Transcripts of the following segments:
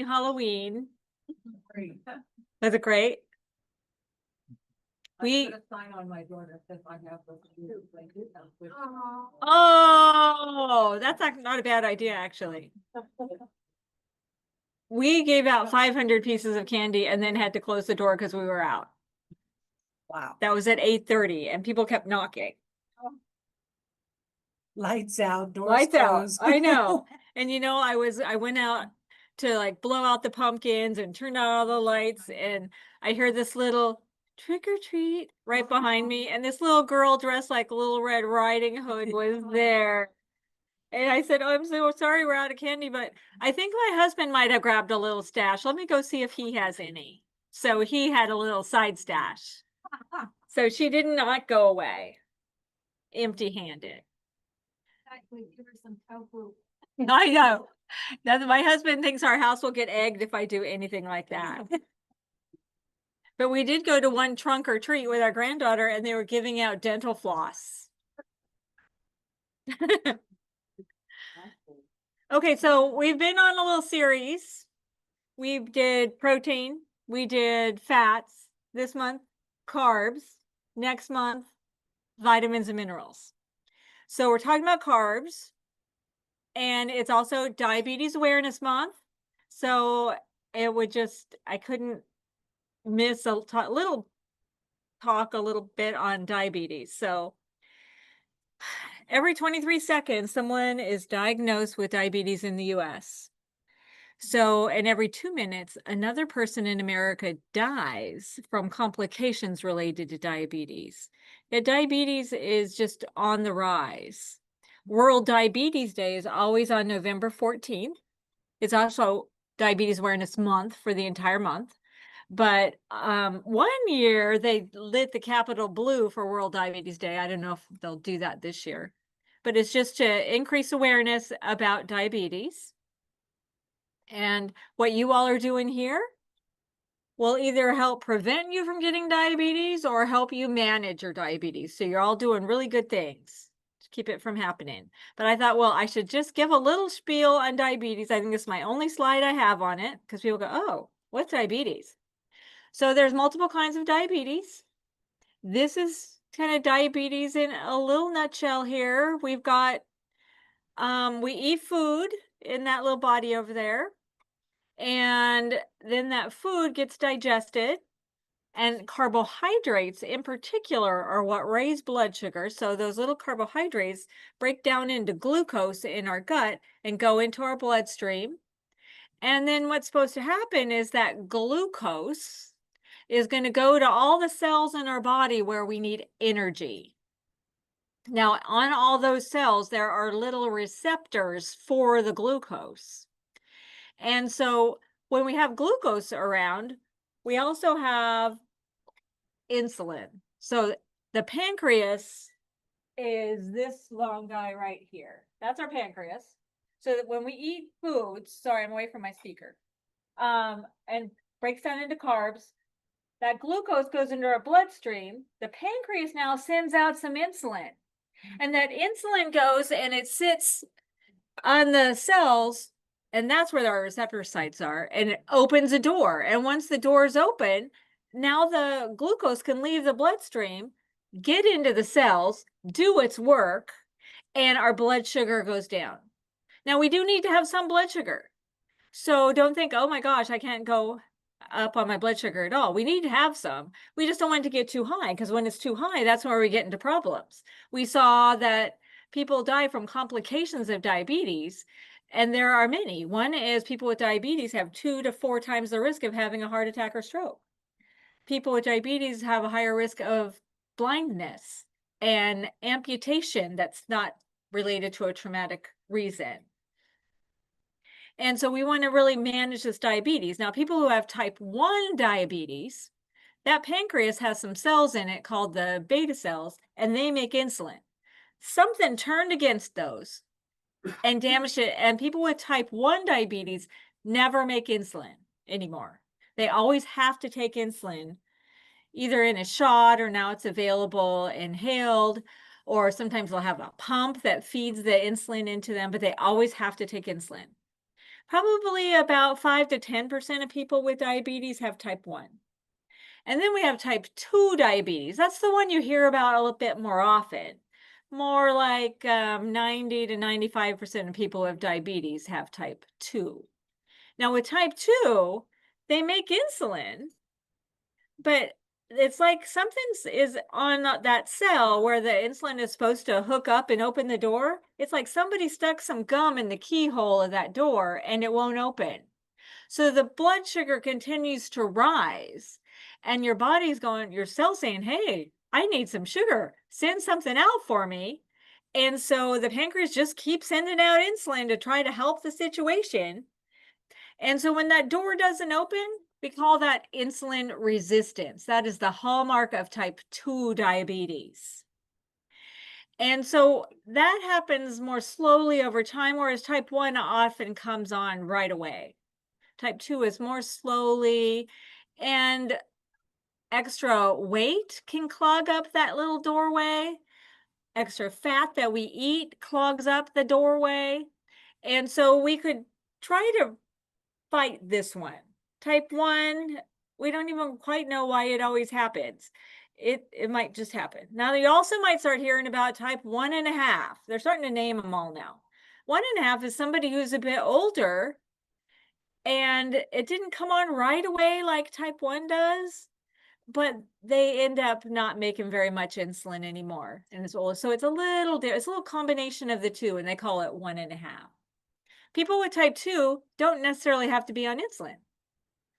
Halloween. Great. Was it great? I put a sign on my door that says I have those too. Oh, that's not a bad idea, actually. We gave out 500 pieces of candy and then had to close the door because we were out. Wow. That was at 8:30 and people kept knocking. Lights out, doors Lights out. closed. I know. And I went out to like blow out the pumpkins and turn out all the lights, and I heard this little trick or treat right behind me, and this little girl dressed like Little Red Riding Hood was there. And I said, "Oh, I'm so sorry, we're out of candy, but I think my husband might have grabbed a little stash. Let me go see if he has any." So he had a little side stash. So she did not go away empty-handed. Give her some tofu. I know. My husband thinks our house will get egged if I do anything like that. But we did go to one trunk or treat with our granddaughter, and they were giving out dental floss. Okay, so we've been on a little series. We did protein, we did fats this month, carbs, next month, vitamins and minerals. So we're talking about carbs, and it's also Diabetes Awareness Month. So it would I couldn't miss a little bit on diabetes. So every 23 seconds, someone is diagnosed with diabetes in the US. So, and every 2 minutes, another person in America dies from complications related to diabetes. Yeah, diabetes is just on the rise. World Diabetes Day is always on November 14th. It's also Diabetes Awareness Month for the entire month. But one year they lit the Capitol blue for World Diabetes Day. I don't know if they'll do that this year, but it's just to increase awareness about diabetes. And what you all are doing here will either help prevent you from getting diabetes or help you manage your diabetes. So you're all doing really good things to keep it from happening. But I thought, well, I should just give a little spiel on diabetes. I think this is my only slide I have on it because people go, oh, what's diabetes? So there's multiple kinds of diabetes. This is kind of diabetes in a little nutshell here. We've got, we eat food in that little body over there. And then that food gets digested, and carbohydrates in particular are what raise blood sugar. So those little carbohydrates break down into glucose in our gut and go into our bloodstream. And then what's supposed to happen is that glucose is going to go to all the cells in our body where we need energy. Now, on all those cells, there are little receptors for the glucose. And so when we have glucose around, we also have insulin. So the pancreas is this long guy right here. That's our pancreas. So that when we eat foods, sorry, I'm away from my speaker, and breaks down into carbs, that glucose goes into our bloodstream. The pancreas now sends out some insulin, and that insulin goes and it sits on the cells, and that's where our receptor sites are, and it opens a door. And once the door is open, now the glucose can leave the bloodstream, get into the cells, do its work, and our blood sugar goes down. Now, we do need to have some blood sugar. So don't think, oh my gosh, I can't go up on my blood sugar at all. We need to have some. We just don't want it to get too high, because when it's too high, that's where we get into problems. We saw that people die from complications of diabetes, and there are many. One is people with diabetes have 2 to 4 times the risk of having a heart attack or stroke. People with diabetes have a higher risk of blindness and amputation that's not related to a traumatic reason. And so we want to really manage this diabetes. Now, people who have type 1 diabetes, that pancreas has some cells in it called the beta cells, and they make insulin. Something turned against those and damaged it. And people with type 1 diabetes never make insulin anymore. They always have to take insulin, either in a shot, or now it's available inhaled, or sometimes they'll have a pump that feeds the insulin into them, but they always have to take insulin. Probably about 5 to 10% of people with diabetes have type 1. And then we have type 2 diabetes. That's the one you hear about a little bit more often. More like 90 to 95% of people with diabetes have type 2. Now, with type 2, they make insulin, but it's like is on that cell where the insulin is supposed to hook up and open the door. It's like somebody stuck some gum in the keyhole of that door and it won't open. So the blood sugar continues to rise, and your body's going, your cell's saying, hey, I need some sugar. Send something out for me. And so the pancreas just keeps sending out insulin to try to help the situation. And so when that door doesn't open, we call that insulin resistance. That is the hallmark of type 2 diabetes. And so that happens more slowly over time, whereas type 1 often comes on right away. Type 2 is more slowly, and extra weight can clog up that little doorway. Extra fat that we eat clogs up the doorway. And so we could try to fight this one. Type 1, we don't even quite know why it always happens. It might just happen. Now, you also might start hearing about type 1.5. They're starting to name them all now. 1.5 is somebody who's a bit older and it didn't come on right away like type 1 does, but they end up not making very much insulin anymore. And it's old. So it's a little combination of the two, and they call it 1.5. People with type 2 don't necessarily have to be on insulin.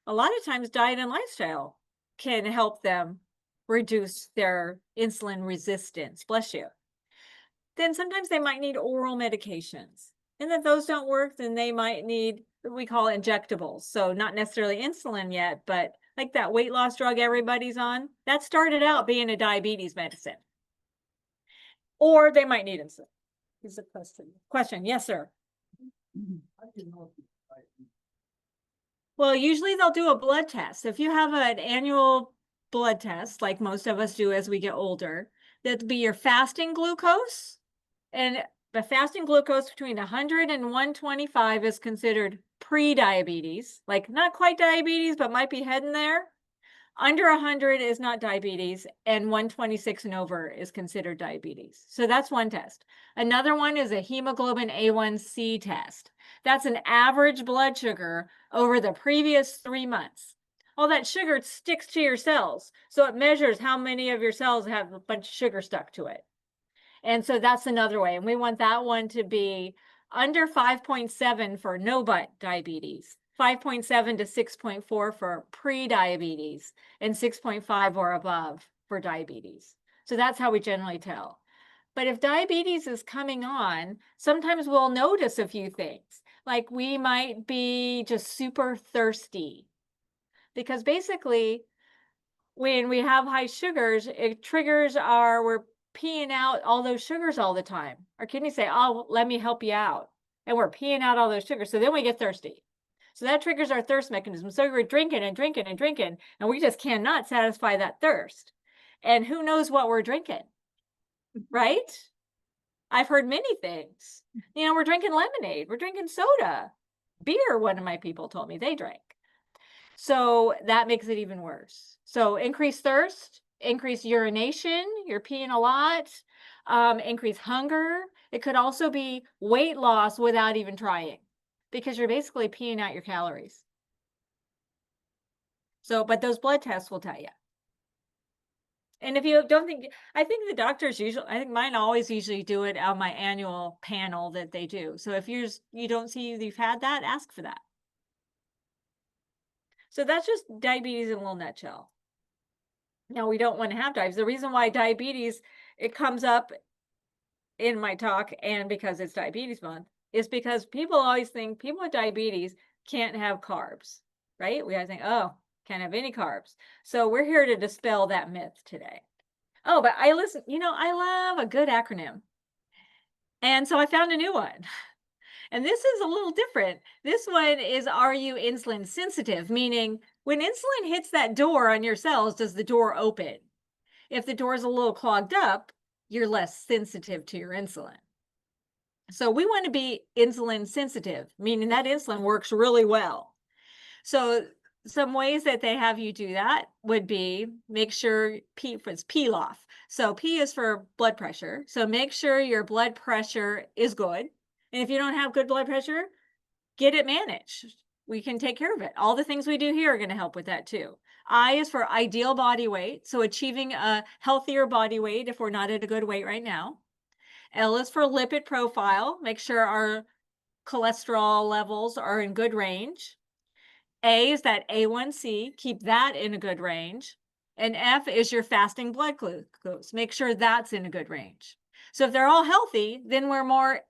A lot of times diet and lifestyle can help them reduce their insulin resistance. Bless you. Then sometimes they might need oral medications. And if those don't work, then they might need what we call injectables. So not necessarily insulin yet, but like that weight loss drug everybody's on, that started out being a diabetes medicine. Or they might need insulin. Is a question. Yes, sir. Well, usually they'll do a blood test. If you have an annual blood test, like most of us do as we get older, that'll be your fasting glucose. And the fasting glucose between 100 and 125 is considered pre-diabetes, like not quite diabetes, but might be heading there. Under 100 is not diabetes, and 126 and over is considered diabetes. So that's one test. Another one is a hemoglobin A1C test. That's an average blood sugar over the previous 3 months. All that sugar sticks to your cells, so it measures how many of your cells have a bunch of sugar stuck to it. And so that's another way. And we want that one to be under 5.7 for no but diabetes, 5.7 to 6.4 for pre-diabetes, and 6.5 or above for diabetes. So that's how we generally tell. But if diabetes is coming on, sometimes we'll notice a few things. Like we might be just super thirsty. Because basically, when we have high sugars, it triggers we're peeing out all those sugars all the time. Our kidneys say, oh, let me help you out. And we're peeing out all those sugars. So then we get thirsty. So that triggers our thirst mechanism. So we're drinking and drinking and drinking, and we just cannot satisfy that thirst. And who knows what we're drinking, right? I've heard many things. We're drinking lemonade. We're drinking soda. Beer, one of my people told me they drank. So that makes it even worse. So increased thirst, increased urination, you're peeing a lot, increased hunger. It could also be weight loss without even trying, because you're basically peeing out your calories. So, but those blood tests will tell you. And if you don't think, I think the doctors I think mine always usually do it on my annual panel that they do. So if you don't see you've had that, ask for that. So that's just diabetes in a little nutshell. Now, we don't want to have diabetes. The reason why diabetes, it comes up in my talk, and because it's diabetes month, is because people always think people with diabetes can't have carbs, right? We always think, oh, can't have any carbs. So we're here to dispel that myth today. Oh, but I love a good acronym. And so I found a new one. And this is a little different. This one is, are you insulin sensitive? Meaning, when insulin hits that door on your cells, does the door open? If the door is a little clogged up, you're less sensitive to your insulin. So we want to be insulin sensitive, meaning that insulin works really well. So some ways that they have you do that would be make sure it's PELOF. So P is for blood pressure. So make sure your blood pressure is good. And if you don't have good blood pressure, get it managed. We can take care of it. All the things we do here are going to help with that too. I is for ideal body weight. So achieving a healthier body weight if we're not at a good weight right now. L is for lipid profile. Make sure our cholesterol levels are in good range. A is that A1C, keep that in a good range. And F is your fasting blood glucose. Make sure that's in a good range. So if they're all healthy, then we're more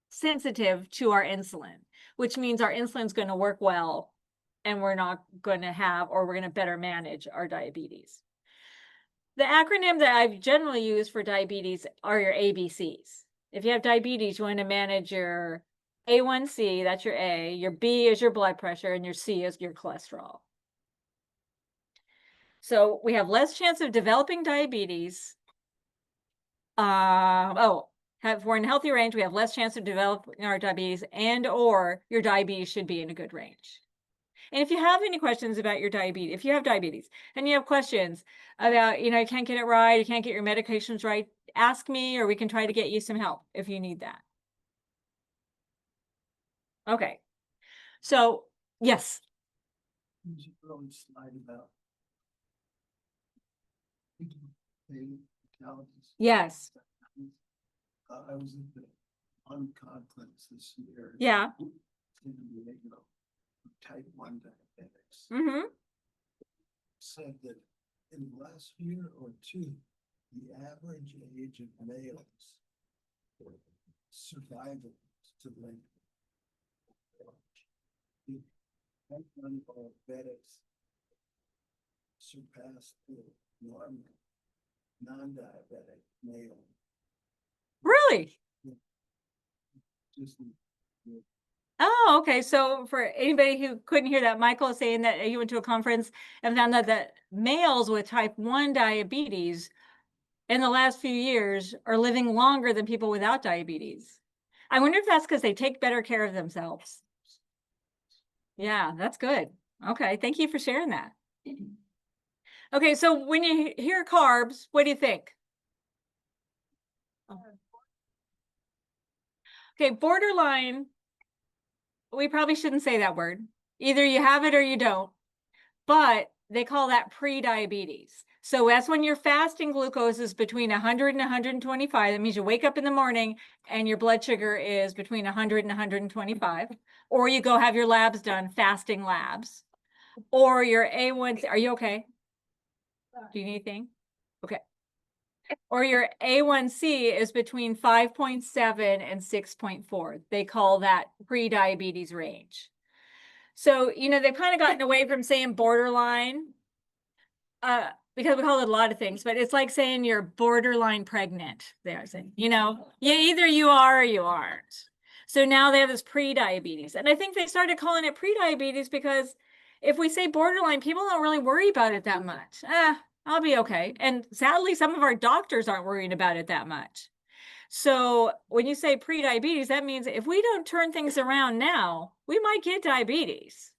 sensitive to our insulin, which means our insulin's going to work well and we're not going to have, or we're going to better manage our diabetes. The acronym that I've generally used for diabetes are your ABCs. If you have diabetes, you want to manage your A1C, that's your A, your B is your blood pressure, and your C is your cholesterol. So we have less chance of developing diabetes. If we're in a healthy range, we have less chance of developing our diabetes, and or your diabetes should be in a good range. And if you have any questions about your diabetes, if you have diabetes and you have questions about, you can't get it right, you can't get your medications right, ask me, or we can try to get you some help if you need that. Okay. So, yes. Yes. I was in the conference this year. Yeah. In Diego, type 1 diabetics. Mm-hmm. Said that in the last year or two, the average age of males survival to length. The type 1 diabetics surpassed the normal non-diabetic male. Really? Just Oh, okay. So for anybody who couldn't hear that, Michael is saying that he went to a conference and found out that males with type 1 diabetes in the last few years are living longer than people without diabetes. I wonder if that's because they take better care of themselves. Yeah, that's good. Okay, thank you for sharing that. Okay, so when you hear carbs, what do you think? Okay, borderline, we probably shouldn't say that word. Either you have it or you don't, but they call that pre-diabetes. So that's when your fasting glucose is between 100 and 125. That means you wake up in the morning and your blood sugar is between 100 and 125, or you go have your labs done, fasting labs, or your A1C. Are you okay? Do you need anything? Okay. Or your A1C is between 5.7 and 6.4. They call that pre-diabetes range. So, they've kind of gotten away from saying borderline, because we call it a lot of things, but it's like saying you're borderline pregnant. They are saying, either you are or you aren't. So now they have this pre-diabetes. And I think they started calling it pre-diabetes because if we say borderline, people don't really worry about it that much. I'll be okay. And sadly, some of our doctors aren't worrying about it that much. So when you say pre-diabetes, that means if we don't turn things around now, we might get diabetes.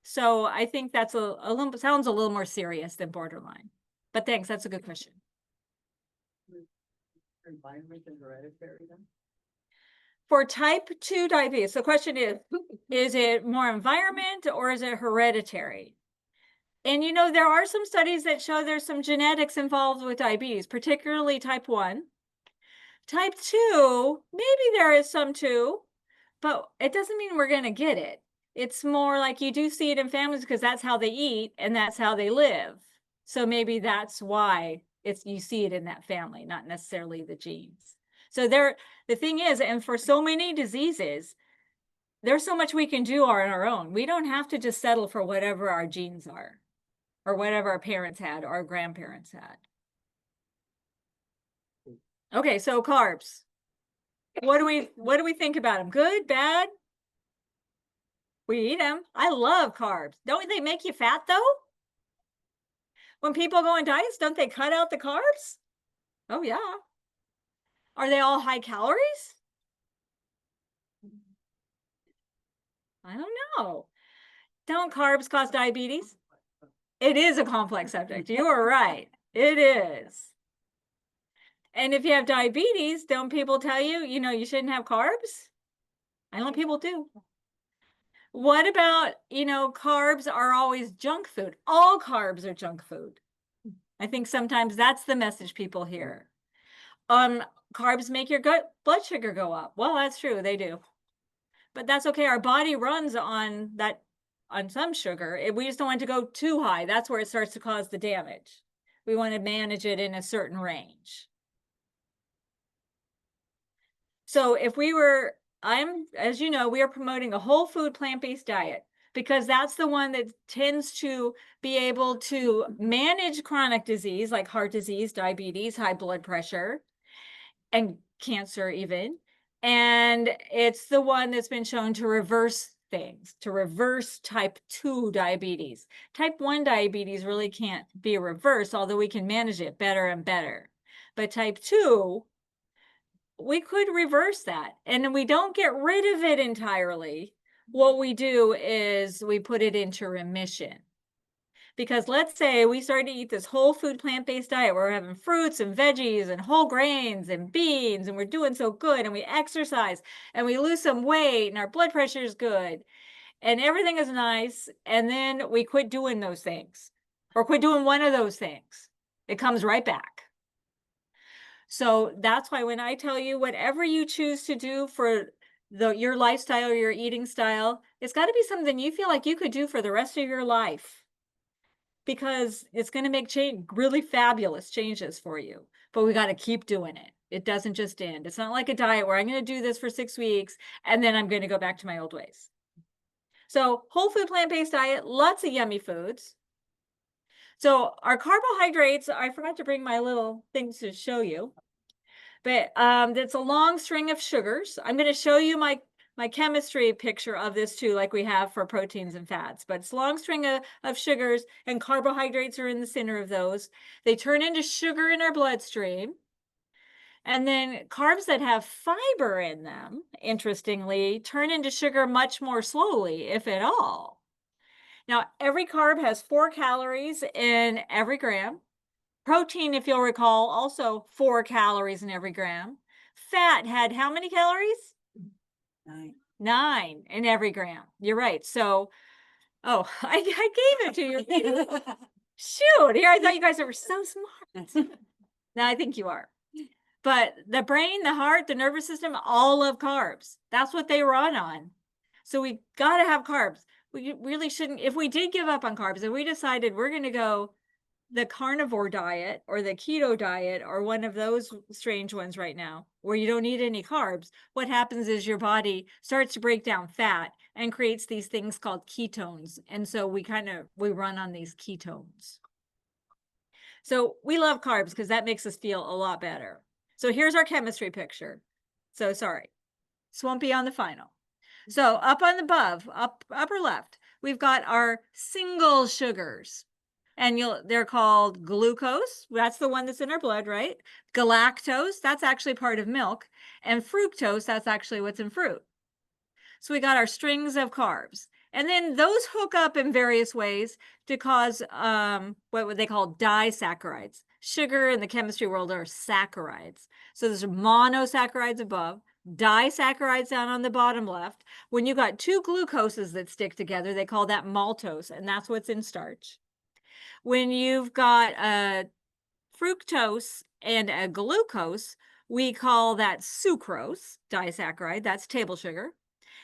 So I think that's sounds a little more serious than borderline. But thanks, that's a good question. Environment and hereditary then? For type 2 diabetes, the question is it more environment or is it hereditary? And there are some studies that show there's some genetics involved with diabetes, particularly type 1. Type 2, maybe there is some too, but it doesn't mean we're going to get it. It's more like you do see it in families because that's how they eat and that's how they live. So maybe that's why you see it in that family, not necessarily the genes. So the thing is, and for so many diseases, there's so much we can do on our own. We don't have to just settle for whatever our genes are or whatever our parents had or our grandparents had. Okay, so carbs. What do we think about them? Good, bad? We eat them. I love carbs. Don't they make you fat though? When people go on diets, don't they cut out the carbs? Oh yeah. Are they all high calories? I don't know. Don't carbs cause diabetes? It is a complex subject. You are right. It is. And if you have diabetes, don't people tell you, you shouldn't have carbs? I know people do. What about, carbs are always junk food. All carbs are junk food. I think sometimes that's the message people hear. Carbs make your blood sugar go up. Well, that's true, they do. But that's okay. Our body runs on some sugar. We just don't want it to go too high. That's where it starts to cause the damage. We want to manage it in a certain range. So as you know, we are promoting a whole food plant-based diet because that's the one that tends to be able to manage chronic disease like heart disease, diabetes, high blood pressure, and cancer even. And it's the one that's been shown to reverse things, to reverse type 2 diabetes. Type 1 diabetes really can't be reversed, although we can manage it better and better. But type 2, we could reverse that. And we don't get rid of it entirely. What we do is we put it into remission. Because let's say we started to eat this whole food plant-based diet where we're having fruits and veggies and whole grains and beans, and we're doing so good, and we exercise and we lose some weight and our blood pressure is good and everything is nice, and then we quit doing those things or quit doing one of those things. It comes right back. So that's why when I tell you whatever you choose to do for your lifestyle or your eating style, it's got to be something you feel like you could do for the rest of your life, because it's going to make really fabulous changes for you. But we got to keep doing it. It doesn't just end. It's not like a diet where I'm going to do this for 6 weeks and then I'm going to go back to my old ways. So whole food plant-based diet, lots of yummy foods. So our carbohydrates, I forgot to bring my little things to show you, but it's a long string of sugars. I'm going to show you my chemistry picture of this too, like we have for proteins and fats, but it's a long string of sugars, and carbohydrates are in the center of those. They turn into sugar in our bloodstream. And then carbs that have fiber in them, interestingly, turn into sugar much more slowly, if at all. Now, every carb has 4 calories in every gram. Protein, if you'll recall, also 4 calories in every gram. Fat had how many calories? 9 in every gram. You're right. So, I gave it to you. Shoot, here I thought you guys were so smart. Now I think you are. But the brain, the heart, the nervous system, all love carbs. That's what they run on. So we got to have carbs. We really shouldn't, if we did give up on carbs, if we decided we're going to go the carnivore diet or the keto diet or one of those strange ones right now where you don't eat any carbs, what happens is your body starts to break down fat and creates these things called ketones. And so we run on these ketones. So we love carbs because that makes us feel a lot better. So here's our chemistry picture. So sorry, swampy on the final. So up on the above, upper left, we've got our single sugars. And they're called glucose. That's the one that's in our blood, right? Galactose, that's actually part of milk. And fructose, that's actually what's in fruit. So we got our strings of carbs. And then those hook up in various ways to cause what they call disaccharides. Sugar in the chemistry world are saccharides. So there's monosaccharides above, disaccharides down on the bottom left. When you got 2 glucoses that stick together, they call that maltose, and that's what's in starch. When you've got a fructose and a glucose, we call that sucrose, disaccharide, that's table sugar.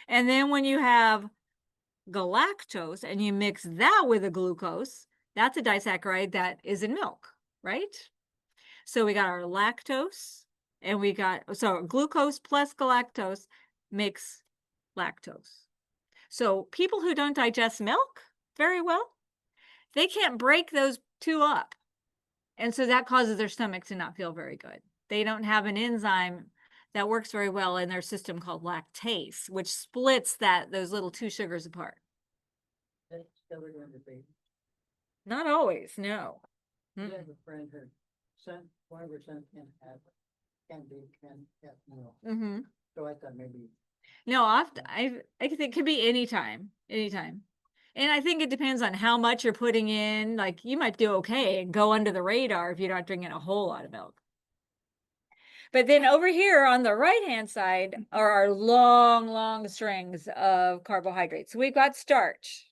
And then when you have galactose and you mix that with a glucose, that's a disaccharide that is in milk, right? So we got our lactose and so glucose plus galactose makes lactose. So people who don't digest milk very well, they can't break those 2 up. And so that causes their stomach to not feel very good. They don't have an enzyme that works very well in their system called lactase, which splits those little 2 sugars apart. That's still going to be. Not always, no. I have a friend who one of her sons can have milk. Mm-hmm. So I thought maybe No, I think it could be anytime, anytime. And I think it depends on how much you're putting in. Like you might do okay and go under the radar if you're not drinking a whole lot of milk. But then over here on the right-hand side are our long, long strings of carbohydrates. So we've got starch.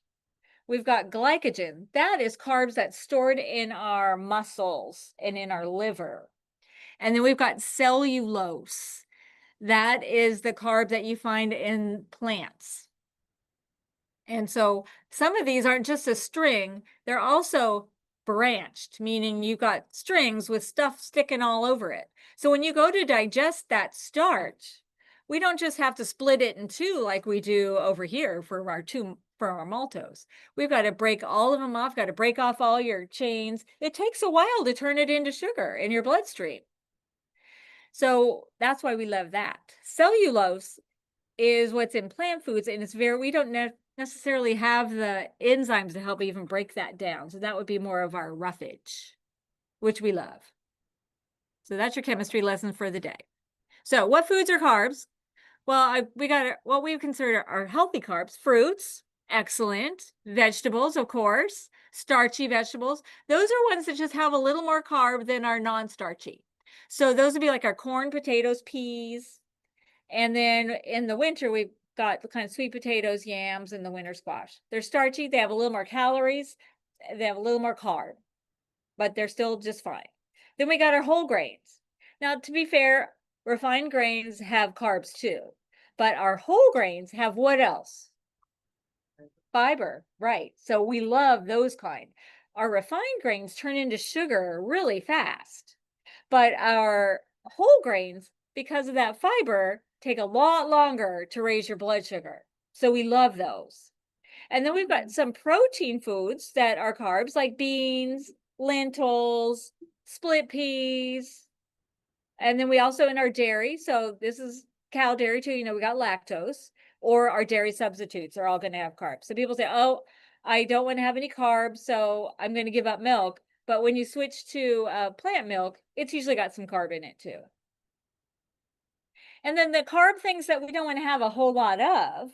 We've got glycogen. That is carbs that's stored in our muscles and in our liver. And then we've got cellulose. That is the carb that you find in plants. And so some of these aren't just a string, they're also branched, meaning you've got strings with stuff sticking all over it. So when you go to digest that starch, we don't just have to split it in two like we do over here for our maltose. We've got to break all of them off, got to break off all your chains. It takes a while to turn it into sugar in your bloodstream. So that's why we love that. Cellulose is what's in plant foods, and we don't necessarily have the enzymes to help even break that down. So that would be more of our roughage, which we love. So that's your chemistry lesson for the day. So what foods are carbs? Well, we got what we consider are healthy carbs: fruits, excellent; vegetables, of course; starchy vegetables. Those are ones that just have a little more carb than our non-starchy. So those would be like our corn, potatoes, peas. And then in the winter, we've got the kind of sweet potatoes, yams, and the winter squash. They're starchy. They have a little more calories. They have a little more carb, but they're still just fine. Then we got our whole grains. Now, to be fair, refined grains have carbs too, but our whole grains have what else? Fiber, right. So we love those kind. Our refined grains turn into sugar really fast, but our whole grains, because of that fiber, take a lot longer to raise your blood sugar. So we love those. And then we've got some protein foods that are carbs, like beans, lentils, split peas. And then we also in our dairy, so this is cow dairy too, we got lactose, or our dairy substitutes are all going to have carbs. So people say, oh, I don't want to have any carbs, so I'm going to give up milk. But when you switch to plant milk, it's usually got some carb in it too. And then the carb things that we don't want to have a whole lot of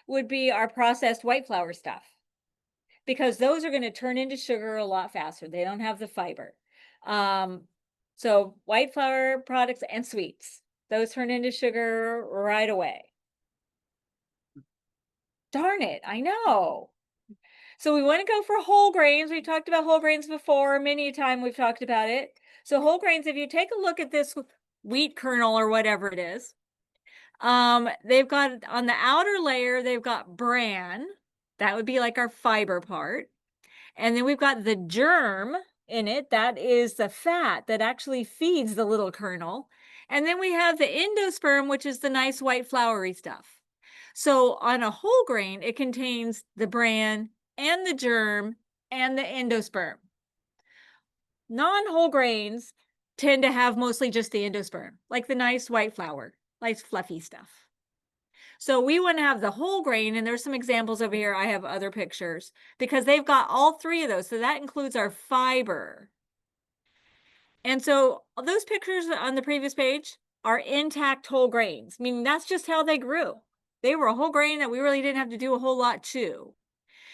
would be our processed white flour stuff, because those are going to turn into sugar a lot faster. They don't have the fiber. So white flour products and sweets, those turn into sugar right away. Darn it, I know. So we want to go for whole grains. We've talked about whole grains before. Many a time we've talked about it. So whole grains, if you take a look at this wheat kernel or whatever it is, they've got on the outer layer, they've got bran. That would be like our fiber part. And then we've got the germ in it. That is the fat that actually feeds the little kernel. And then we have the endosperm, which is the nice white floury stuff. So on a whole grain, it contains the bran and the germ and the endosperm. Non-whole grains tend to have mostly just the endosperm, like the nice white flour, nice fluffy stuff. So we want to have the whole grain, and there's some examples over here. I have other pictures because they've got all three of those. So that includes our fiber. And so those pictures on the previous page are intact whole grains, meaning that's just how they grew. They were a whole grain that we really didn't have to do a whole lot to.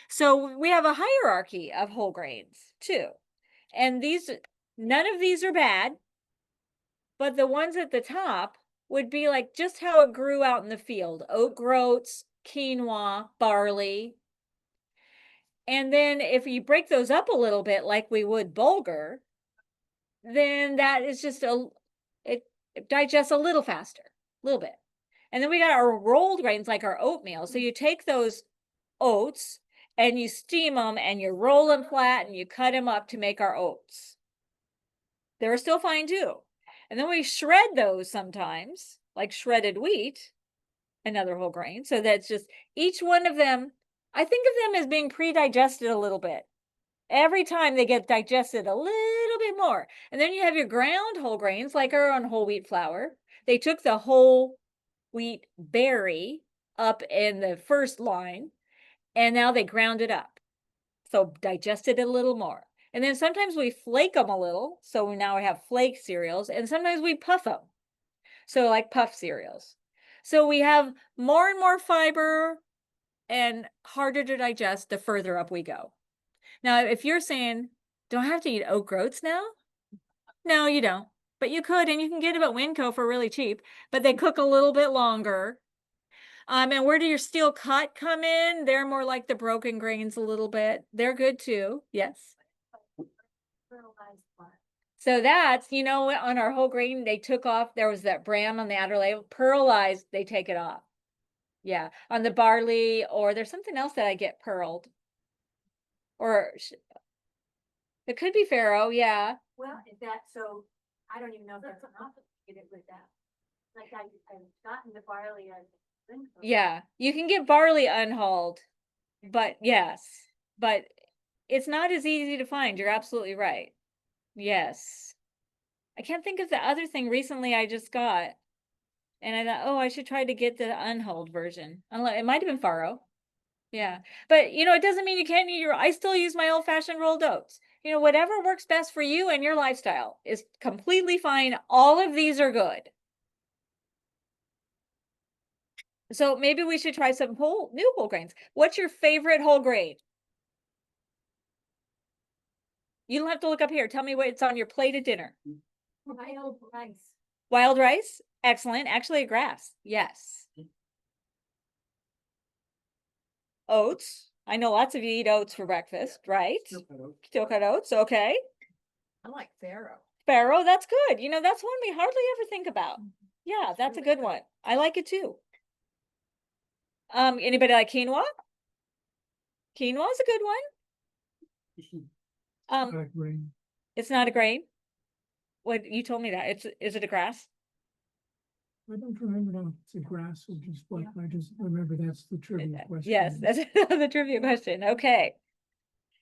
So we have a hierarchy of whole grains too. And none of these are bad, but the ones at the top would be like just how it grew out in the field: oat groats, quinoa, barley. And then if you break those up a little bit like we would bulgur, then that is just it digests a little faster, a little bit. And then we got our rolled grains like our oatmeal. So you take those oats and you steam them and you roll them flat and you cut them up to make our oats. They're still fine too. And then we shred those sometimes, like shredded wheat, another whole grain. So that's just each one of them, I think of them as being pre-digested a little bit. Every time they get digested a little bit more. And then you have your ground whole grains, like our own whole wheat flour. They took the whole wheat berry up in the first line, and now they ground it up. So digested it a little more. And then sometimes we flake them a little. So now we have flake cereals, and sometimes we puff them. So like puff cereals. So we have more and more fiber and harder to digest the further up we go. Now, if you're saying, do I have to eat oat groats now? No, you don't. But you could, and you can get them at Winco for really cheap, but they cook a little bit longer. And where do your steel cut come in? They're more like the broken grains a little bit. They're good too. Yes. So that's, you know, on our whole grain, they took off, there was that bran on the outer layer, pearlized, they take it off. Yeah. On the barley, or there's something else that I get pearled. Or it could be farro, yeah. Well, is that so? I don't even know if that's enough to get it with that. Like I've gotten the barley and. Yeah, you can get barley unhulled, but yes, but it's not as easy to find. You're absolutely right. Yes. I can't think of the other thing recently I just got. And I thought, oh, I should try to get the unhulled version. It might have been farro. Yeah. But you know, it doesn't mean you can't eat I still use my old-fashioned rolled oats. You know, whatever works best for you and your lifestyle is completely fine. All of these are good. So maybe we should try some new whole grains. What's your favorite whole grain? You don't have to look up here. Tell me what's on your plate at dinner. Wild rice. Wild rice? Excellent. Actually, a grass. Yes. Oats. I know lots of you eat oats for breakfast, right? Steel cut oats. Okay. I like farro. Farro, that's good. You know, that's one we hardly ever think about. Yeah, that's a good one. I like it too. Anybody like quinoa? Quinoa is a good one. It's not a grain. What you told me that is it a grass? I don't remember now if it's a grass or just what, I just remember that's the trivia question. Yes, that's the trivia question. Okay.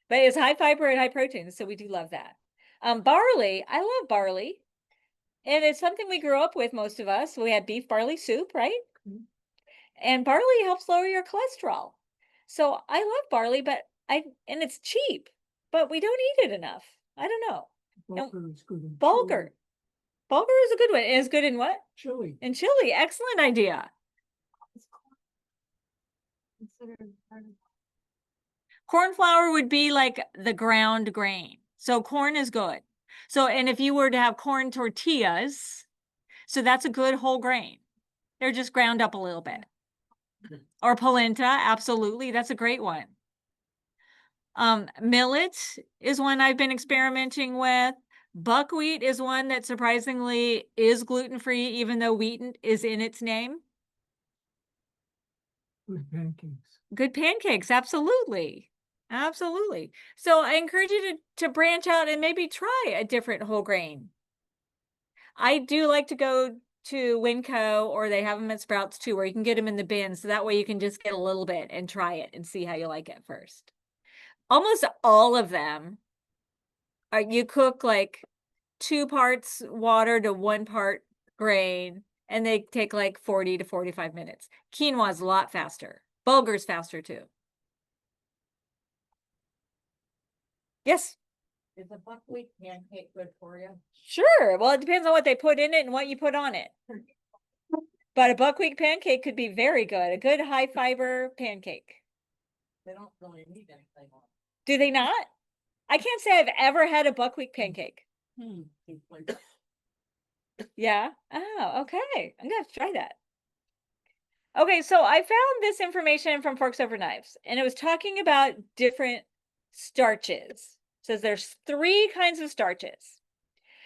But it's high fiber and high protein, so we do love that. Barley, I love barley. And it's something we grew up with, most of us. We had beef barley soup, right? Mhm. And barley helps lower your cholesterol. So I love barley, and it's cheap, but we don't eat it enough. I don't know. Bulgur is good. in Bulgur. Bulgur is a good one. It is good in what? Chili. In chili. Excellent idea. Considered part of. Corn flour would be like the ground grain. So corn is good. So, and if you were to have corn tortillas, so that's a good whole grain. They're just ground up a little bit. Or polenta, absolutely. That's a great one. Millet is one I've been experimenting with. Buckwheat is one that surprisingly is gluten-free, even though wheat is in its name. Good pancakes. Good pancakes, absolutely. Absolutely. So I encourage you to branch out and maybe try a different whole grain. I do like to go to Winco, or they have them at Sprouts too, where you can get them in the bin. So that way you can just get a little bit and try it and see how you like it first. Almost all of them are, you cook like 2 parts water to 1 part grain, and they take like 40 to 45 minutes. Quinoa is a lot faster. Bulgur's faster too. Yes. Is a buckwheat pancake good for you? Sure. Well, it depends on what they put in it and what you put on it. But a buckwheat pancake could be very good. A good high fiber pancake. They don't really need anything on. Do they not? I can't say I've ever had a buckwheat pancake. It's like- Yeah. Oh, okay. I'm gonna have to try that. Okay, so I found this information from Forks Over Knives, and it was talking about different starches. It says there's 3 kinds of starches.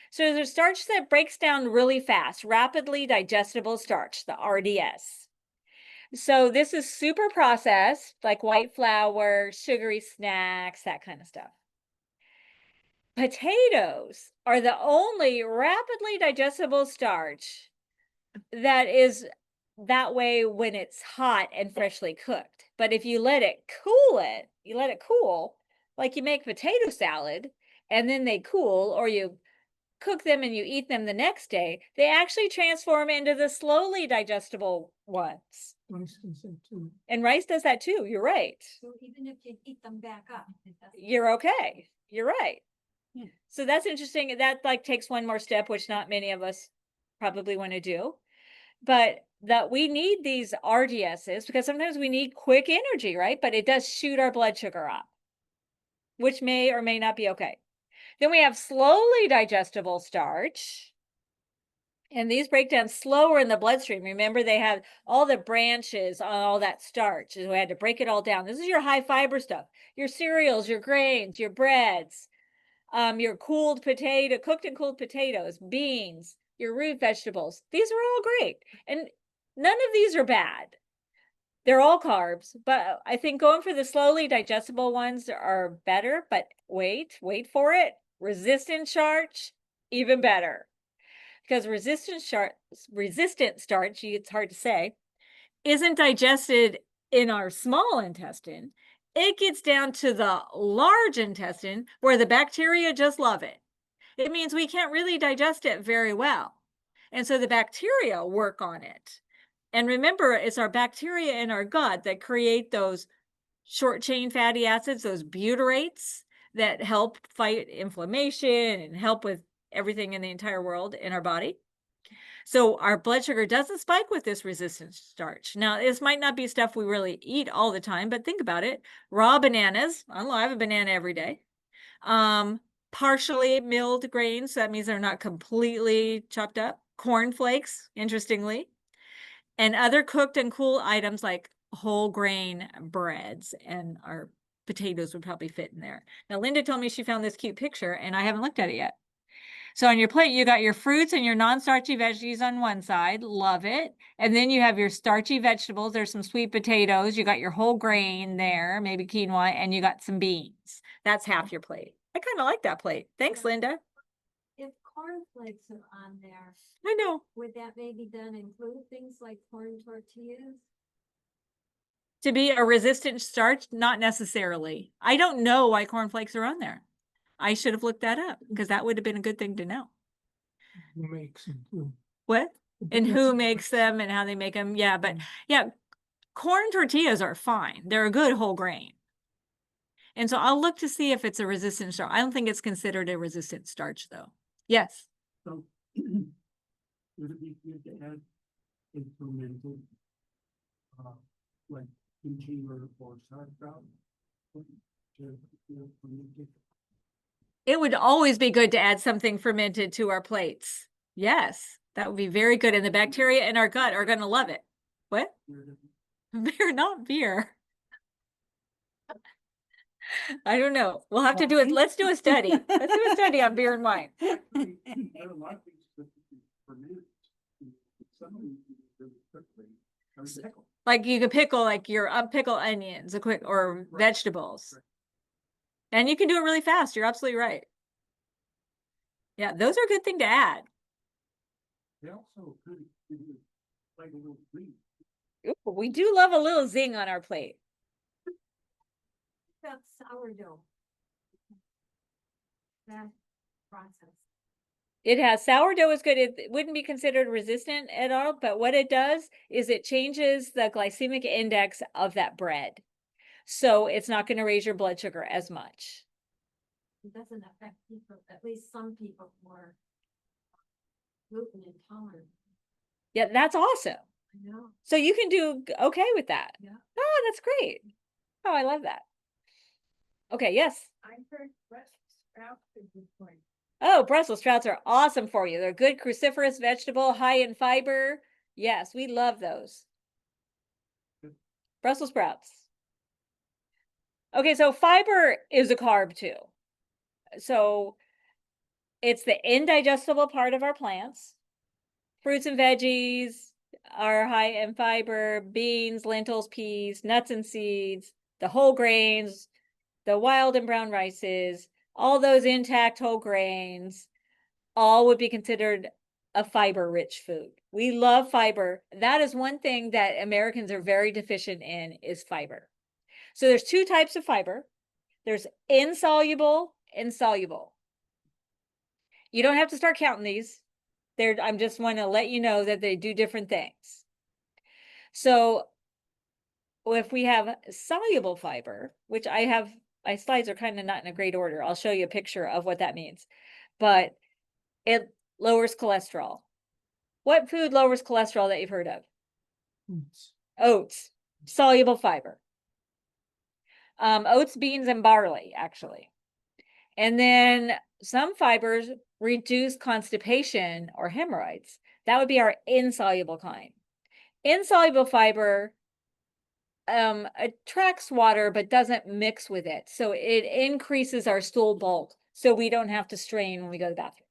So there's starch that breaks down really fast, rapidly digestible starch, the RDS. So this is super processed, like white flour, sugary snacks, that kind of stuff. Potatoes are the only rapidly digestible starch that is that way when it's hot and freshly cooked. But if you let it cool, like you make potato salad and then they cool, or you cook them and you eat them the next day, they actually transform into the slowly digestible ones. Rice does that too. And rice does that too. You're right. So even if you eat them back up. it doesn't- You're okay. You're right. Hmm. So that's interesting. That like takes one more step, which not many of us probably want to do. But that we need these RDSs because sometimes we need quick energy, right? But it does shoot our blood sugar up, which may or may not be okay. Then we have slowly digestible starch. And these break down slower in the bloodstream. Remember, they have all the branches on all that starch. So we had to break it all down. This is your high fiber stuff, your cereals, your grains, your breads, your cooked and cooled potatoes, beans, your root vegetables. These are all great. And none of these are bad. They're all carbs, but I think going for the slowly digestible ones are better. But wait for it. Resistant starch, even better. Because resistant starch, it's hard to say, isn't digested in our small intestine. It gets down to the large intestine where the bacteria just love it. It means we can't really digest it very well. And so the bacteria work on it. And remember, it's our bacteria in our gut that create those short chain fatty acids, those butyrates that help fight inflammation and help with everything in the entire world in our body. So our blood sugar doesn't spike with this resistant starch. Now, this might not be stuff we really eat all the time, but think about it. Raw bananas, I don't know, I have a banana every day. Partially milled grains, so that means they're not completely chopped up. Corn flakes, interestingly. And other cooked and cool items like whole grain breads, and our potatoes would probably fit in there. Now, Linda told me she found this cute picture and I haven't looked at it yet. So on your plate, you got your fruits and your non-starchy veggies on one side. Love it. And then you have your starchy vegetables. There's some sweet potatoes. You got your whole grain there, maybe quinoa, and you got some beans. That's half your plate. I kind of like that plate. Thanks, Linda. If cornflakes are on there, I know. would that maybe then include things like corn tortillas? To be a resistant starch, not necessarily. I don't know why cornflakes are on there. I should have looked that up because that would have been a good thing to know. Who makes them too. What? But And that's- who makes them and how they make them. Yeah, but yeah, corn tortillas are fine. They're a good whole grain. And so I'll look to see if it's a resistant starch. I don't think it's considered a resistant starch though. Yes. So, would it be good to add a fermented, like kimchi or sauerkraut? It would always be good to add something fermented to our plates. Yes, that would be very good. And the bacteria in our gut are going to love it. What? Beer, not beer. I don't know. We'll have to do it. Let's do a study. Let's do a study on beer and wine. Like you could pickle like your unpickled onions, or vegetables. And you can do it really fast. You're absolutely right. Yeah, those are a good thing to add. They also could like a little green. Ooh, we do love a little zing on our plate. That's sourdough. That process. It has sourdough is good. It wouldn't be considered resistant at all, but what it does is it changes the glycemic index of that bread. So it's not going to raise your blood sugar as much. It doesn't affect people, at least some people who are gluten intolerant. Yeah, that's awesome. I know. So you can do okay with that. Yeah. Oh, that's great. Oh, I love that. Okay, yes. I heard Brussels sprouts is good for you. Oh, Brussels sprouts are awesome for you. They're a good cruciferous vegetable, high in fiber. Yes, we love those. Brussels sprouts. Okay, so fiber is a carb too. So it's the indigestible part of our plants. Fruits and veggies are high in fiber, beans, lentils, peas, nuts and seeds, the whole grains, the wild and brown rices, all those intact whole grains, all would be considered a fiber-rich food. We love fiber. That is one thing that Americans are very deficient in is fiber. So there's two types of fiber. There's insoluble and soluble. You don't have to start counting these. I'm just want to let you know that they do different things. So if we have soluble fiber, which my slides are kind of not in a great order. I'll show you a picture of what that means. But it lowers cholesterol. What food lowers cholesterol that you've heard of? Oats. Oats, soluble fiber. Oats, beans, and barley, actually. And then some fibers reduce constipation or hemorrhoids. That would be our insoluble kind. Insoluble fiber attracts water but doesn't mix with it. So it increases our stool bulk so we don't have to strain when we go to the bathroom.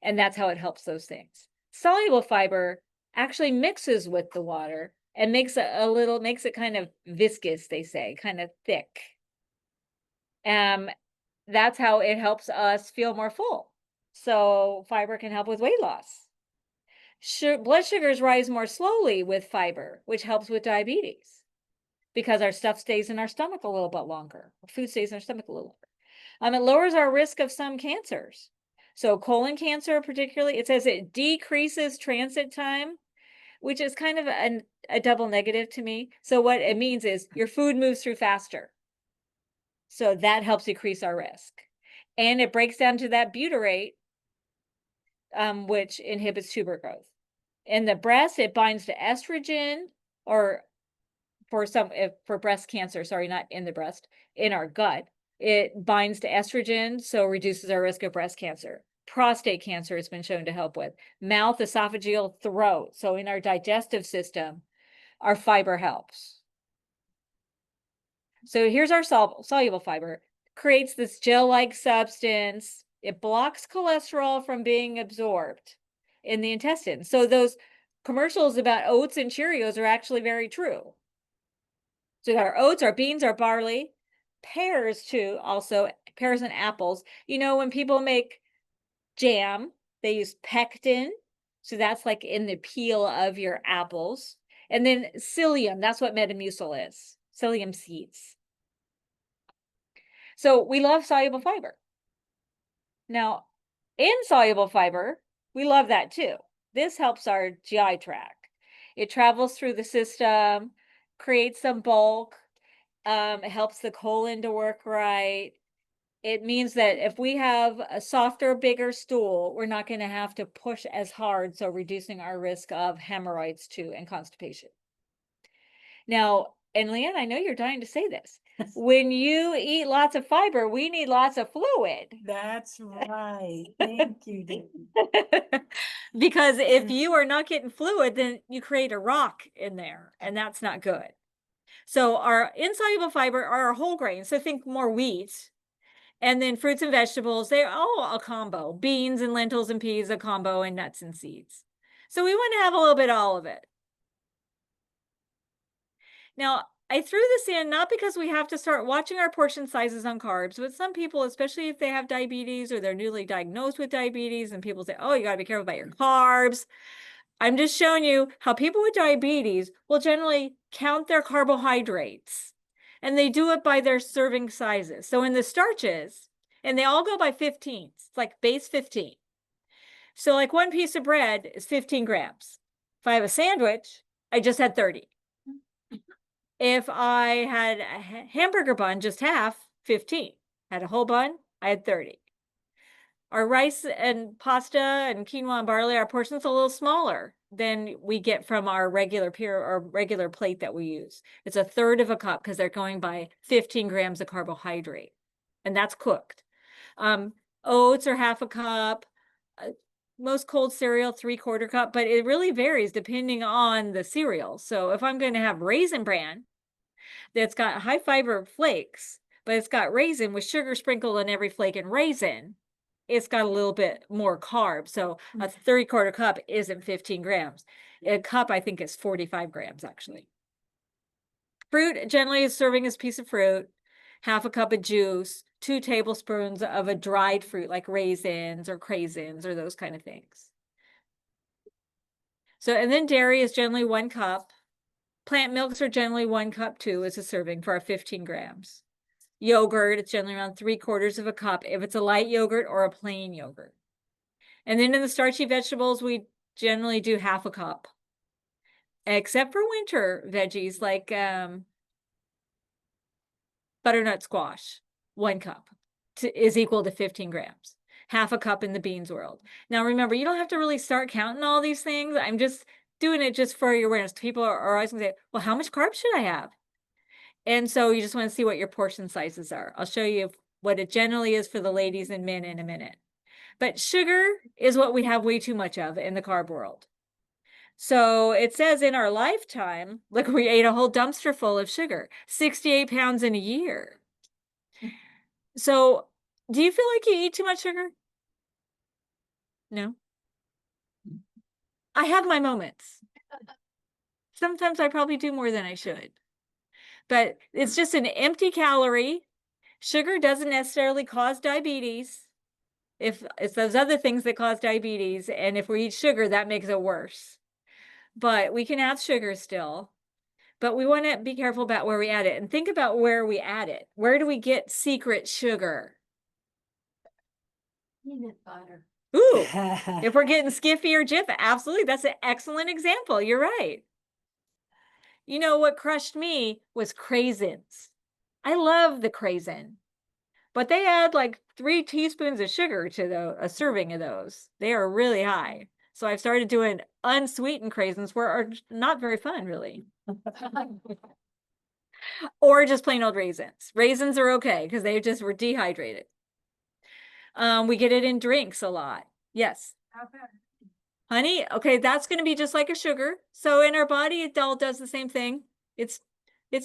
And that's how it helps those things. Soluble fiber actually mixes with the water and makes it makes it kind of viscous, they say, kind of thick. That's how it helps us feel more full. So fiber can help with weight loss. Blood sugars rise more slowly with fiber, which helps with diabetes because our stuff stays in our stomach a little bit longer. Food stays in our stomach a little longer. It lowers our risk of some cancers. So colon cancer particularly, it says it decreases transit time, which is kind of a double negative to me. So what it means is your food moves through faster. So that helps decrease our risk. And it breaks down to that butyrate, which inhibits tuber growth. In the breast, it binds to estrogen, or for breast cancer, sorry, not in the breast, in our gut. It binds to estrogen, so reduces our risk of breast cancer. Prostate cancer has been shown to help with. Mouth, esophageal, throat. So in our digestive system, our fiber helps. So here's our soluble fiber. Creates this gel-like substance. It blocks cholesterol from being absorbed in the intestine. So those commercials about oats and Cheerios are actually very true. So we got our oats, our beans, our barley, pears too, also pears and apples. You know, when people make jam, they use pectin. So that's like in the peel of your apples. And then psyllium, that's what Metamucil is, psyllium seeds. So we love soluble fiber. Now, insoluble fiber, we love that too. This helps our GI tract. It travels through the system, creates some bulk, it helps the colon to work right. It means that if we have a softer, bigger stool, we're not going to have to push as hard, so reducing our risk of hemorrhoids too and constipation. Now, and Leanne, I know you're dying to say this. When you eat lots of fiber, we need lots of fluid. That's right. Thank you, Debbie. Because if you are not getting fluid, then you create a rock in there, and that's not good. So our insoluble fiber are our whole grains. So think more wheat. And then fruits and vegetables, they're all a combo. Beans and lentils and peas, a combo, and nuts and seeds. So we want to have a little bit of all of it. Now, I threw this in not because we have to start watching our portion sizes on carbs, but some people, especially if they have diabetes or they're newly diagnosed with diabetes, and people say, oh, you got to be careful about your carbs. I'm just showing you how people with diabetes will generally count their carbohydrates, and they do it by their serving sizes. So in the starches, and they all go by 15s, it's like base 15. So like one piece of bread is 15 grams. If I have a sandwich, I just had 30. If I had a hamburger bun, just half, 15. Had a whole bun, I had 30. Our rice and pasta and quinoa and barley, our portion's a little smaller than we get from our regular plate that we use. It's 1/3 of a cup because they're going by 15 grams of carbohydrate, and that's cooked. Oats are 1/2 cup. Most cold cereal, 3/4 cup, but it really varies depending on the cereal. So if I'm going to have Raisin Bran that's got high fiber flakes, but it's got raisin with sugar sprinkled on every flake and raisin, it's got a little bit more carbs. So a 3/4 cup isn't 15 grams. A cup, I think, is 45 grams actually. Fruit generally is serving as a piece of fruit, 1/2 cup of juice, 2 tablespoons of a dried fruit like raisins or craisins or those kind of things. So, and then dairy is generally 1 cup. Plant milks are generally 1 cup too as a serving for our 15 grams. Yogurt, it's generally around 3/4 of a cup if it's a light yogurt or a plain yogurt. And then in the starchy vegetables, we generally do 1/2 cup, except for winter veggies like butternut squash, 1 cup is equal to 15 grams, 1/2 cup in the beans world. Now, remember, you don't have to really start counting all these things. I'm just doing it just for your awareness. People are always gonna say, well, how much carbs should I have? And so you just want to see what your portion sizes are. I'll show you what it generally is for the ladies and men in a minute. But sugar is what we have way too much of in the carb world. So it says in our lifetime, look, we ate a whole dumpster full of sugar, 68 pounds in a year. So do you feel like you eat too much sugar? No. I have my moments. Sometimes I probably do more than I should. But it's just an empty calorie. Sugar doesn't necessarily cause diabetes. If it's those other things that cause diabetes, and if we eat sugar, that makes it worse. But we can have sugar still. But we want to be careful about where we add it and think about where we add it. Where do we get secret sugar? Peanut butter. Ooh, if we're getting Skippy or Jif, absolutely. That's an excellent example. You're right. You know, what crushed me was craisins. I love the craisin, but they add like 3 teaspoons of sugar to a serving of those. They are really high. So I've started doing unsweetened craisins, where are not very fun, really. Or just plain old raisins. Raisins are okay because they just were dehydrated. We get it in drinks a lot. Yes. Honey, okay, that's going to be just like a sugar. So in our body, it all does the same thing. It's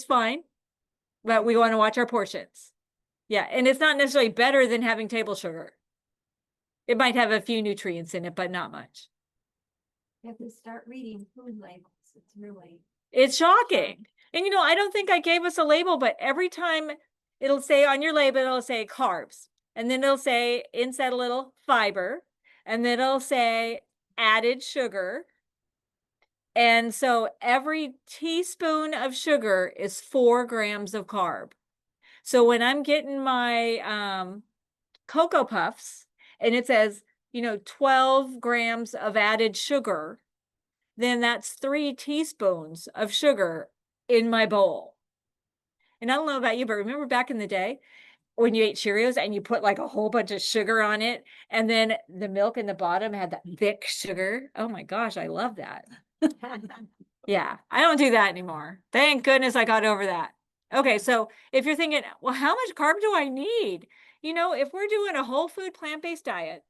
fine, but we want to watch our portions. Yeah, and it's not necessarily better than having table sugar. It might have a few nutrients in it, but not much. You have to start reading food labels. It's really. It's shocking. And you know, I don't think I gave us a label, but every time it'll say on your label, it'll say carbs. And then it'll say inside a little fiber. And then it'll say added sugar. And so every teaspoon of sugar is 4 grams of carb. So when I'm getting my Cocoa Puffs and it says, you know, 12 grams of added sugar, then that's 3 teaspoons of sugar in my bowl. And I don't know about you, but remember back in the day when you ate Cheerios and you put like a whole bunch of sugar on it, and then the milk in the bottom had that thick sugar. Oh my gosh, I love that. Yeah, I don't do that anymore. Thank goodness I got over that. Okay, so if you're thinking, well, how much carb do I need? You know, if we're doing a whole food plant-based diet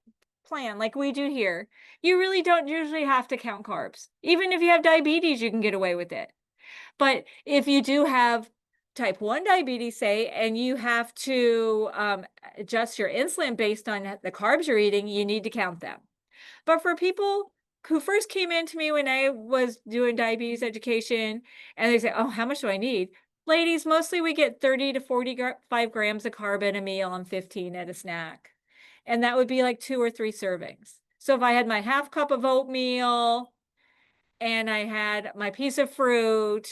plan like we do here, you really don't usually have to count carbs. Even if you have diabetes, you can get away with it. But if you do have type 1 diabetes, say, and you have to adjust your insulin based on the carbs you're eating, you need to count them. But for people who first came into me when I was doing diabetes education, and they say, oh, how much do I need? Ladies, mostly we get 30 to 45 grams of carb in a meal and 15 at a snack. And that would be like 2 or 3 servings. So if I had my half cup of oatmeal and I had my piece of fruit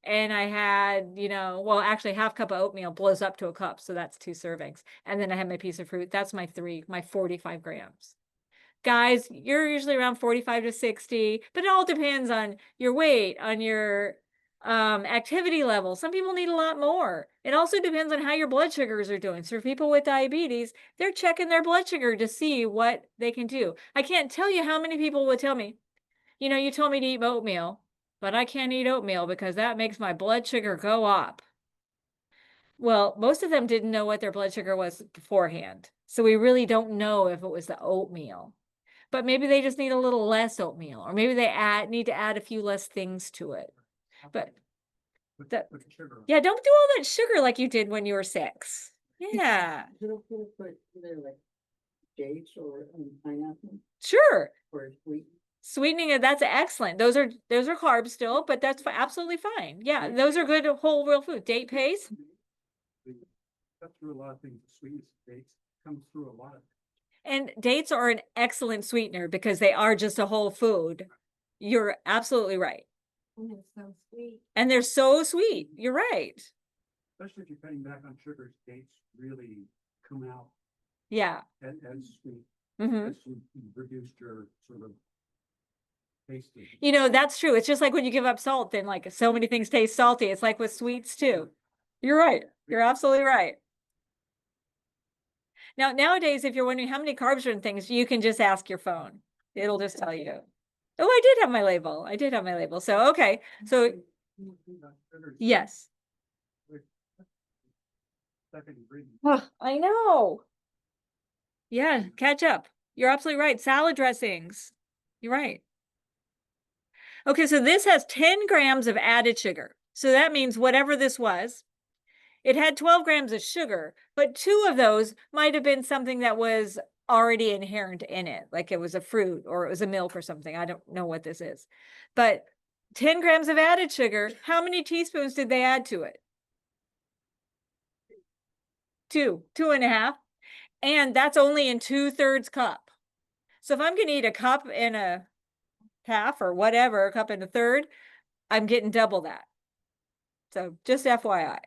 and I had, you know, well, actually half cup of oatmeal blows up to a cup. So that's 2 servings. And then I had my piece of fruit. That's my 45 grams. Guys, you're usually around 45 to 60, but it all depends on your weight, on your activity level. Some people need a lot more. It also depends on how your blood sugars are doing. So for people with diabetes, they're checking their blood sugar to see what they can do. I can't tell you how many people would tell me, you know, you told me to eat oatmeal, but I can't eat oatmeal because that makes my blood sugar go up. Well, most of them didn't know what their blood sugar was beforehand. So we really don't know if it was the oatmeal. But maybe they just need a little less oatmeal, or maybe they need to add a few less things to it. But yeah, don't do all that sugar like you did when you were 6. Yeah, Is it okay to put either like dates or pineapple sure. or sweet? Sweetening it, that's excellent. Those are carbs still, but that's absolutely fine. Yeah, those are good whole real food. Date paste. Cut through a lot of things. Sweetness dates comes through a lot. And dates are an excellent sweetener because they are just a whole food. You're absolutely right. And it's so sweet. And they're so sweet. You're right. Especially if you're cutting back on sugars, dates really come out Yeah. as sweet. Mm-hmm. As you reduced your sort of tasting. You know, that's true. It's just like when you give up salt, then like so many things taste salty. It's like with sweets too. You're right. You're absolutely right. Now, nowadays, if you're wondering how many carbs are in things, you can just ask your phone. It'll just tell you. Oh, I did have my label. I did have my label. So, okay. So, yes. Second ingredient. Oh, I know. Yeah, catch up. You're absolutely right. Salad dressings. You're right. Okay, so this has 10 grams of added sugar. So that means whatever this was, it had 12 grams of sugar, but 2 of those might have been something that was already inherent in it, like it was a fruit or it was a milk or something. I don't know what this is. But 10 grams of added sugar, how many teaspoons did they add to it? 2, 2.5. And that's only in 2/3 cup. So if I'm going to eat a cup and a half or whatever, a cup and a third, I'm getting double that. So just FYI.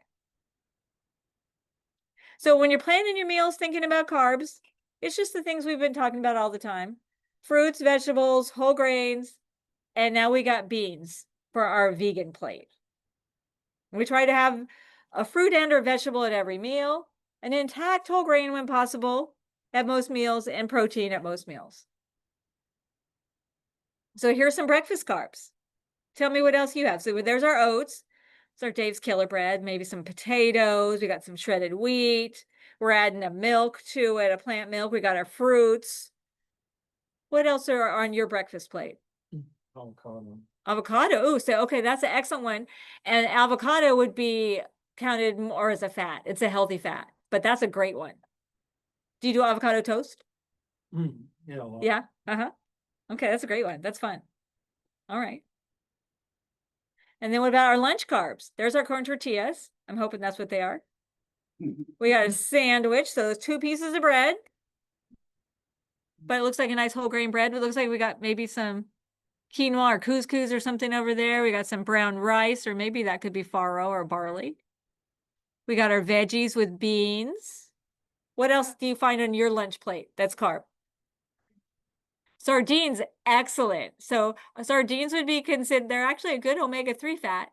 So when you're planning your meals, thinking about carbs, it's just the things we've been talking about all the time. Fruits, vegetables, whole grains, and now we got beans for our vegan plate. We try to have a fruit and or vegetable at every meal, an intact whole grain when possible at most meals, and protein at most meals. So here's some breakfast carbs. Tell me what else you have. So there's our oats. So Dave's Killer Bread, maybe some potatoes. We got some shredded wheat. We're adding a milk to it, a plant milk. We got our fruits. What else are on your breakfast plate? Avocado. Avocado. Oh, so okay, that's an excellent one. And avocado would be counted more as a fat. It's a healthy fat, but that's a great one. Do you do avocado toast? Yeah. Well, Yeah. Uh-huh. Okay, that's a great one. That's fun. All right. And then what about our lunch carbs? There's our corn tortillas. I'm hoping that's what they are. We got a sandwich. So those 2 pieces of bread. But it looks like a nice whole grain bread. It looks like we got maybe some quinoa or couscous or something over there. We got some brown rice, or maybe that could be farro or barley. We got our veggies with beans. What else do you find on your lunch plate that's carb? Sardines, excellent. So sardines would be considered, they're actually a good omega-3 fat,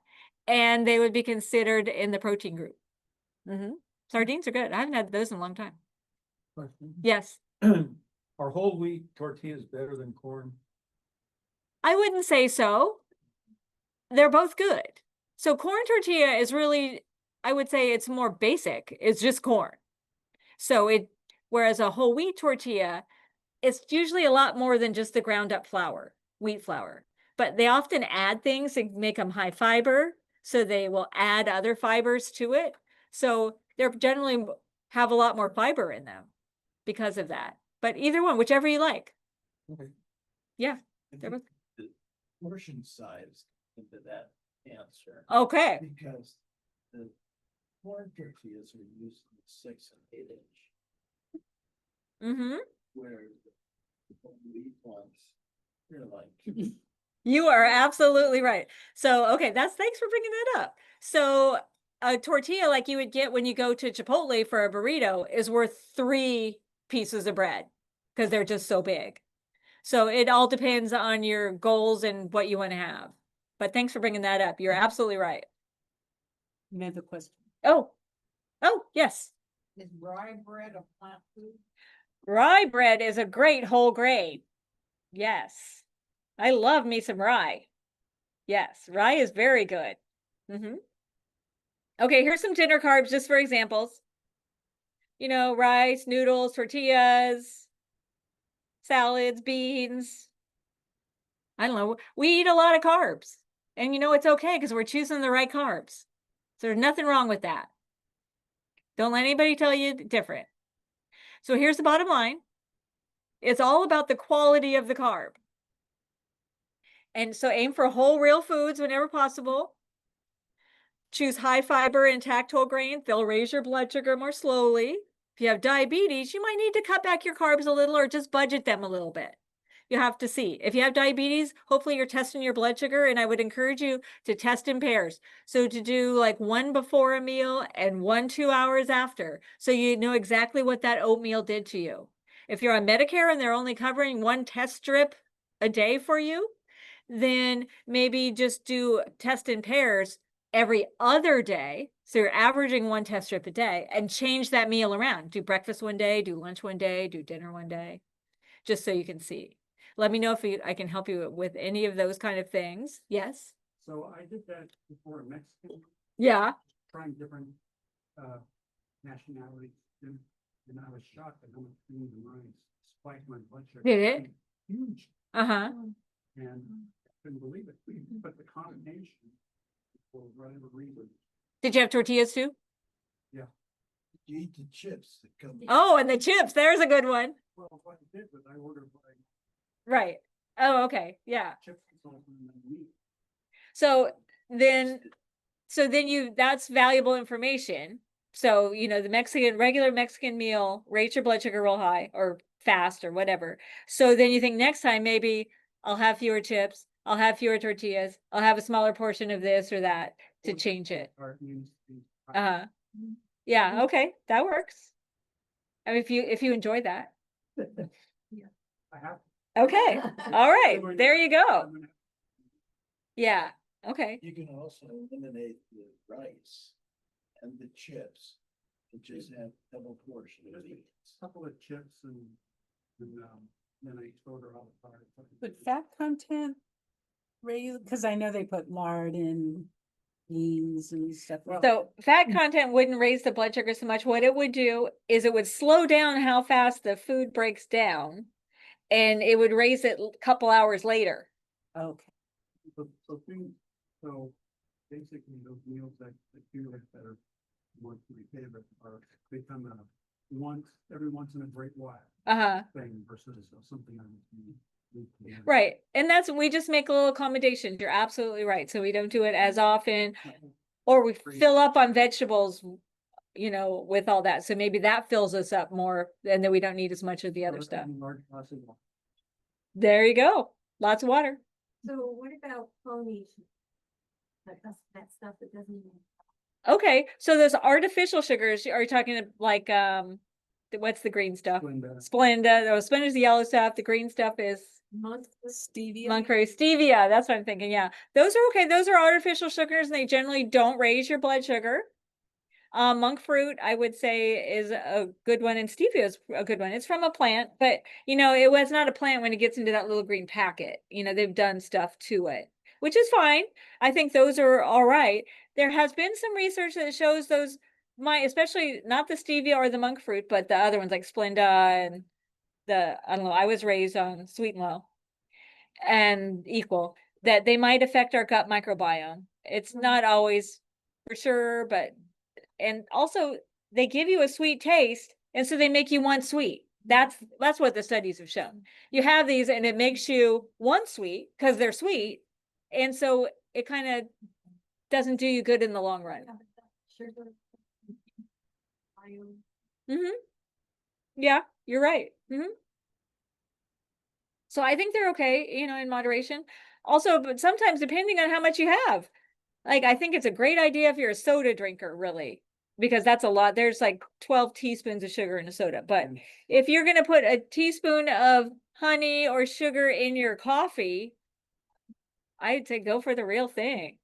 and they would be considered in the protein group. Sardines are good. I haven't had those in a long time. question. Yes. Are whole wheat tortillas better than corn? I wouldn't say so. They're both good. So corn tortilla is really, I would say it's more basic. It's just corn. So whereas a whole wheat tortilla, it's usually a lot more than just the ground up flour, wheat flour. But they often add things to make them high fiber. So they will add other fibers to it. So they're generally have a lot more fiber in them because of that. But either one, whichever you like. Okay. Yeah. I They're think both- the portion size into that answer, Okay. because the corn tortillas are usually 6 and 8 inch, Mm-hmm. where the whole wheat ones, they're like. You are absolutely right. So, okay, thanks for bringing that up. So a tortilla like you would get when you go to Chipotle for a burrito is worth 3 pieces of bread because they're just so big. So it all depends on your goals and what you want to have. But thanks for bringing that up. You're absolutely right. Another question. Oh, yes. Is rye bread a plant food? Rye bread is a great whole grain. Yes. I love me some rye. Yes, rye is very good. Okay, here's some dinner carbs just for examples. You know, rice, noodles, tortillas, salads, beans. I don't know. We eat a lot of carbs. And you know, it's okay because we're choosing the right carbs. So there's nothing wrong with that. Don't let anybody tell you different. So here's the bottom line. It's all about the quality of the carb. And so aim for whole real foods whenever possible. Choose high fiber, intact whole grain. They'll raise your blood sugar more slowly. If you have diabetes, you might need to cut back your carbs a little or just budget them a little bit. You have to see. If you have diabetes, hopefully you're testing your blood sugar, and I would encourage you to test in pairs. So to do like 1 before a meal and 1 2 hours after, so you know exactly what that oatmeal did to you. If you're on Medicare and they're only covering 1 test strip a day for you, then maybe just do test in pairs every other day. So you're averaging 1 test strip a day and change that meal around. Do breakfast one day, do lunch one day, do dinner one day, just so you can see. let me know if I can help you with any of those kind of things. Yes? So I did that before in Mexico, Yeah. trying different, nationalities, and I was shocked at how much green rice spiked my blood sugar. Did it? Huge, Uh-huh. and couldn't believe it, but the combination, for whatever reason, Did you have tortillas too? You eat the chips that come. Oh, and the chips, there's a good one. well, what I did was I ordered like Right. Oh, okay. Yeah. chips and salt and then meat. So then, that's valuable information. So, the regular Mexican meal rates your blood sugar real high or fast or whatever. So then you think next time, maybe I'll have fewer chips, I'll have fewer tortillas, I'll have a smaller portion of this or that to change it. Or it means the- Uh-huh. Yeah, okay, that works. I mean, if you enjoy that. I have. Okay, all right, there you go. I'm gonna- Yeah, okay. You can also eliminate the rice and the chips and just have double portion of these. Couple of chips and then I order all the fire. But fat content raise, because I know they put lard in beans and stuff. like that. So fat content wouldn't raise the blood sugar so much. What it would do is it would slow down how fast the food breaks down. And it would raise it a couple hours later. Okay. So basically those meals that do that are my favorite are become every once in a great while Uh-huh. thing versus something I would do. Right. And we just make a little accommodations. You're absolutely right. So we don't do it as often, or we fill up on vegetables, with all that. So maybe that fills us up more and then we don't need as much of the other stuff. Large glass of water. There you go. Lots of water. So what about ponies? That stuff that doesn't even. Okay. So those artificial sugars, are you talking like, what's the green stuff? Splenda. Splenda. Oh, Splenda's the yellow stuff. The green stuff is Stevia. Monterey stevia. That's what I'm thinking. Yeah. Those are okay. Those are artificial sugars and they generally don't raise your blood sugar. Monk fruit, I would say, is a good one, and stevia is a good one. It's from a plant, but it was not a plant when it gets into that little green packet. They've done stuff to it, which is fine. I think those are all right. There has been some research that shows those especially not the stevia or the monk fruit, but the other ones like Splenda and I don't know, I was raised on sweet and low and equal, that they might affect our gut microbiome. It's not always for sure, and also they give you a sweet taste, and so they make you want sweet. That's what the studies have shown. You have these and it makes you want sweet because they're sweet, and so it kind of doesn't do you good in the long run. Sugar. Yeah, you're right. So I think they're okay, in moderation. Also, but sometimes depending on how much you have, like, I think it's a great idea if you're a soda drinker, really, because that's a lot. There's like 12 teaspoons of sugar in a soda. But if you're going to put a teaspoon of honey or sugar in your coffee, I'd say go for the real thing.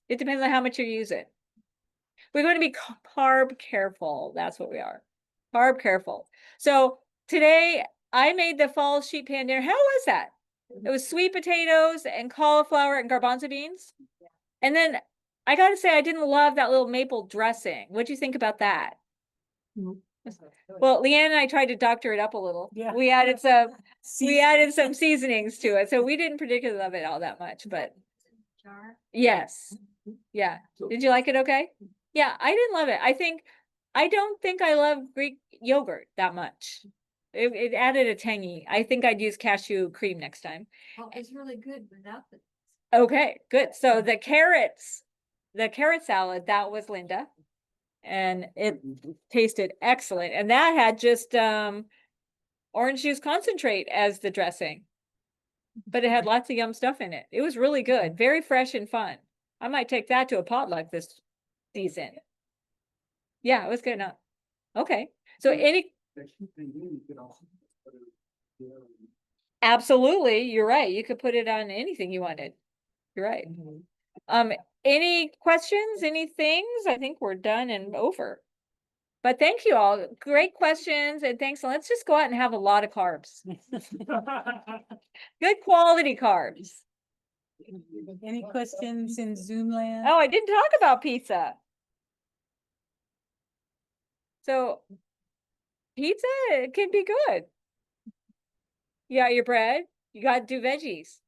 It depends on how much you use it. We're going to be carb careful. That's what we are. Carb careful. So today I made the fall sheet pan dinner. How was that? It was sweet potatoes and cauliflower and garbanzo beans. And then I got to say, I didn't love that little maple dressing. What'd you think about that? Well, Leanne and I tried to doctor it up a little. Yeah. We added some seasonings to it. So we didn't particularly love it all that much, but Jar. yes. Yeah. Did you like it okay? Yeah, I didn't love it. I don't think I love Greek yogurt that much. It added a tangy. I think I'd use cashew cream next time. Well, it's really good without the. Okay, good. So the carrot salad, that was Linda. And it tasted excellent. And that had just orange juice concentrate as the dressing. But it had lots of yum stuff in it. It was really good. Very fresh and fun. I might take that to a potluck this season. Yeah, it was good enough. Okay. So absolutely, you're right. You could put it on anything you wanted. You're right. Any questions, any things? I think we're done and over. But thank you all. Great questions and thanks. Let's just go out and have a lot of carbs. Good quality carbs. Any questions in Zoom land? Oh, I didn't talk about pizza. So pizza it can be good. You got your bread, you got to do veggies. Is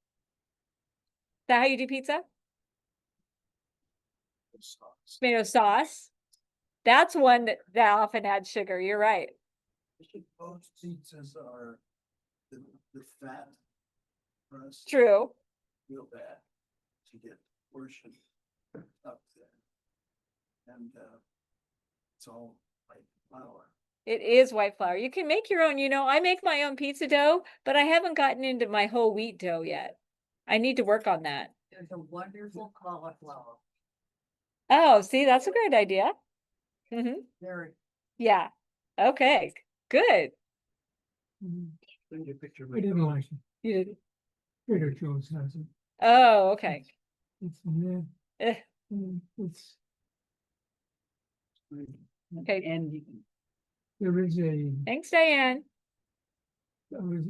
that how you do pizza? Sauce. Tomato sauce. That's one that often adds sugar. You're right. Most pizzas are the fat crust. True. Real bad to get portion up there. And it's all like flour. It is white flour. You can make your own, I make my own pizza dough, but I haven't gotten into my whole wheat dough yet. I need to work on that. There's a wonderful cauliflower. Oh, see, that's a great idea. Hmm. Very. Yeah. Okay. Good. Mhm. Send you a picture. of I my didn't dog. like it. You did. Trader Joe's has it. Oh, okay. It's, yeah, Eh, it's, Okay. And there is a, Thanks, Diane. I was